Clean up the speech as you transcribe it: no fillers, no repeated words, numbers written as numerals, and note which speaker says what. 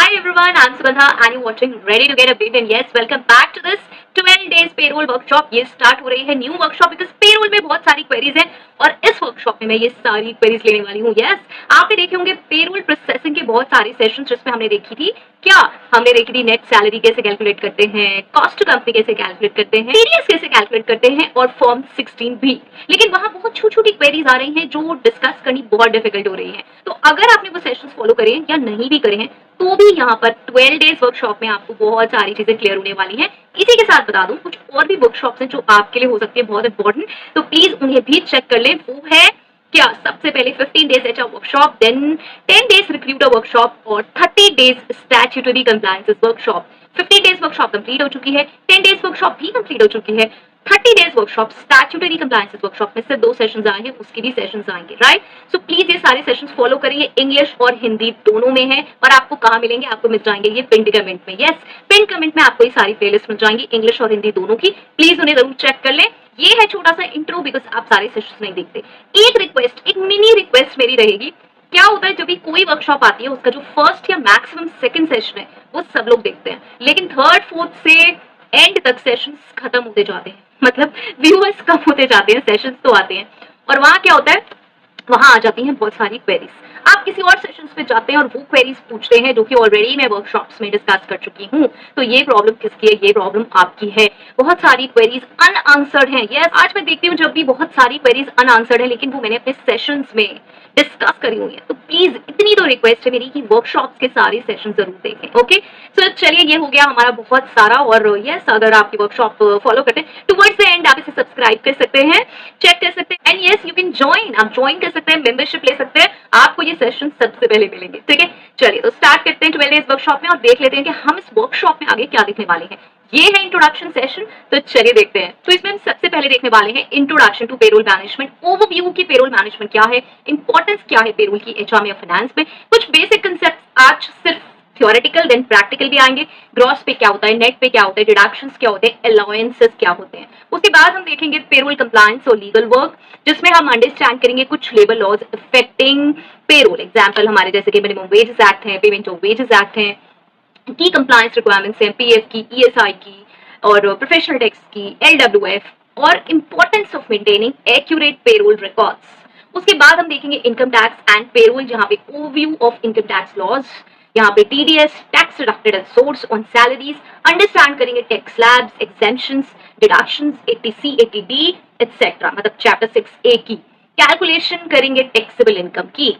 Speaker 1: Hi everyone, I'm Sugandha and you're watching Ready to Get Updated and yes, welcome back to this 12 days payroll workshop। ये start हो रही है new workshop because payroll में बहुत सारी queries हैं और इस वर्कशॉप में मैं ये सारी क्वेरीज लेने वाली हूँ। यस, आपने देखे होंगे पेरोल प्रोसेसिंग के बहुत सारी सेशंस जिसमें हमने देखी थी हमने देखी थी नेट सैलरी कैसे कैलकुलेट करते हैं, कॉस्ट टू कंपनी कैसे कैलकुलेट करते हैं, टीडीएस कैसे कैलकुलेट करते हैं और फॉर्म 16 भी। लेकिन वहां बहुत छोटी छोटी क्वेरीज आ रही हैं जो डिस्कस करनी बहुत डिफिकल्ट हो रही है। तो अगर आपने वो सेशंस फॉलो करे या नहीं भी करे हैं तो भी यहाँ पर 12 डेज वर्कशॉप में आपको बहुत सारी चीजें क्लियर होने वाली हैं। इसी के साथ बता दूं कुछ और भी वर्कशॉप्स हैं जो आपके लिए हो सकती है बहुत इंपॉर्टेंट, तो प्लीज उन्हें भी चेक कर लें। वो है क्या, सबसे पहले 15 days HR workshop, then 10 days recruiter workshop और 30 days statutory compliances workshop. 15 days workshop complete हो चुकी है, 10 डेज वर्कशॉप भी कंप्लीट हो चुकी है, 30 days workshop statutory compliances workshop में से 2 सेशंस आए हैं, उसके भी सेशंस आएंगे। राइट, सो प्लीज ये सारे सेशंस फॉलो करिए। इंग्लिश और हिंदी दोनों में है और आपको कहाँ मिलेंगे, आपको मिल जाएंगे ये पिन कमेंट में। यस, पिन कमेंट में आपको ये सारी प्लेलिस्ट मिल जाएंगी इंग्लिश और हिंदी दोनों की। प्लीज उन्हें जरूर चेक कर लें। ये है छोटा सा इंट्रो बिकॉज आप सारे सेशंस नहीं देखते। एक रिक्वेस्ट, एक मिनी रिक्वेस्ट मेरी रहेगी, क्या होता है जब भी कोई वर्कशॉप आती है उसका जो फर्स्ट या मैक्सिमम सेकंड सेशन है वो सब लोग देखते हैं, लेकिन थर्ड फोर्थ से एंड तक सेशंस खत्म होते जाते हैं, मतलब व्यूअर्स कम होते जाते हैं, सेशंस तो आते हैं और वहां क्या होता है, वहां आ जाती हैं बहुत सारी क्वेरीज। आप किसी और सेशंस पे जाते हैं और वो क्वेरीज पूछते हैं जो कि ऑलरेडी मैं वर्कशॉप्स में डिस्कस कर चुकी हूँ। तो ये प्रॉब्लम किसकी है, ये प्रॉब्लम आपकी है। बहुत सारी क्वेरीज अनआंसर्ड हैं। यस, आज मैं देखती हूँ जब भी बहुत सारी क्वेरीज अनआंसर्ड है लेकिन वो मैंने अपने सेशंस में डिस्कस करी हुई है। तो प्लीज इतनी तो रिक्वेस्ट है मेरी कि वर्कशॉप्स के सारे सेशन जरूर देखें। ओके, सो चलिए ये हो गया हमारा बहुत सारा। और यस, अगर आपकी वर्कशॉप फॉलो करते हैं टुवर्ड्स द एंड आप इसे सब्सक्राइब कर सकते हैं, चेक कर सकते हैं and yes you can join, आप ज्वाइन कर सकते हैं, मेंबरशिप ले सकते हैं, आपको ये सेशन सबसे पहले मिलेंगे। ठीक है, चलिए तो स्टार्ट करते हैं 12 डेज वर्कशॉप में और देख लेते हैं कि हम इस वर्कशॉप में आगे क्या देखने वाले हैं। ये है इंट्रोडक्शन सेशन, तो चलिए देखते हैं। तो इसमें हम सबसे पहले देखने वाले हैं introduction to payroll management, overview की पेरोल मैनेजमेंट क्या है, इंपॉर्टेंस क्या है पेरोल की एचआर में, फाइनेंस में। कुछ बेसिक कंसेप्ट आज सिर्फ थियोरेटिकल देन प्रैक्टिकल भी आएंगे। ग्रॉस पे क्या होता है, नेट पे क्या होता है, डिडक्शंस क्या होते हैं, अलाउंसेस क्या होते हैं। उसके बाद हम देखेंगे पेरोल कंप्लायंस और लीगल वर्क, जिसमें हम अंडरस्टैंड करेंगे कुछ labour laws affecting payroll. Example हमारे जैसे कि मिनिमम वेजेस एक्ट है, पेमेंट ऑफ वेजेस एक्ट है, की कंप्लायंस रिक्वायरमेंट्स हैं, पीएफ की, ईएसआई की और प्रोफेशनल टैक्स की, एलडब्ल्यूएफ और importance of maintaining accurate payroll records. उसके बाद हम देखेंगे इनकम टैक्स एंड पेरोल, जहां पे overview of income tax laws, यहाँ पे TDS tax deducted at source on salaries, understand करेंगे tax slabs, exemptions, deductions, 80C 80D etcetera, मतलब चैप्टर 6A की कैलकुलेशन करेंगे टैक्सेबल इनकम की।